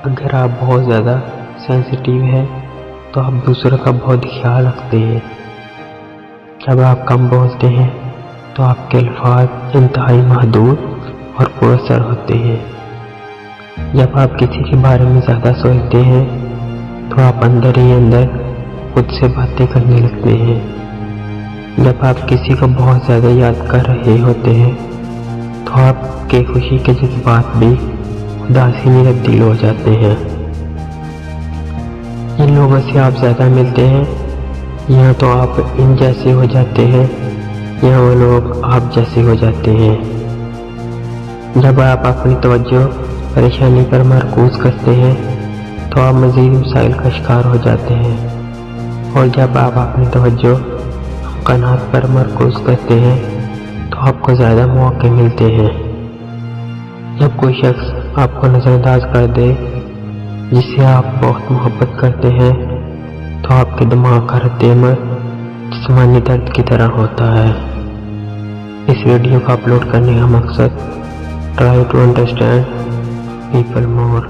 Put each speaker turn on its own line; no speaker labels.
अगर आप बहुत ज़्यादा सेंसिटिव हैं तो आप दूसरों का बहुत ख्याल रखते हैं। जब आप कम बोलते हैं तो आपके अल्फाज इंतहाई महदूद और पुरअसर होते हैं। जब आप किसी के बारे में ज़्यादा सोचते हैं तो आप अंदर ही अंदर खुद से बातें करने लगते हैं। जब आप किसी को बहुत ज़्यादा याद कर रहे होते हैं तो आपके खुशी के जज्बात भी उदासी में तब्दील हो जाते हैं। जिन लोगों से आप ज़्यादा मिलते हैं या तो आप इन जैसे हो जाते हैं या वो लोग आप जैसे हो जाते हैं। जब आप अपनी तवज्जो परेशानी पर मरकूज़ करते हैं तो आप मज़ीद मसाइल का शिकार हो जाते हैं, और जब आप अपनी तवज्जो कनात पर मरकूज़ करते हैं तो आपको ज़्यादा मौके मिलते हैं। जब कोई शख्स आपको नज़रअंदाज कर दे जिससे आप बहुत मोहब्बत करते हैं तो आपके दिमाग का रद्द-ए-अमल जिस्मानी दर्द की तरह होता है। इस वीडियो को अपलोड करने का मकसद try to understand people more।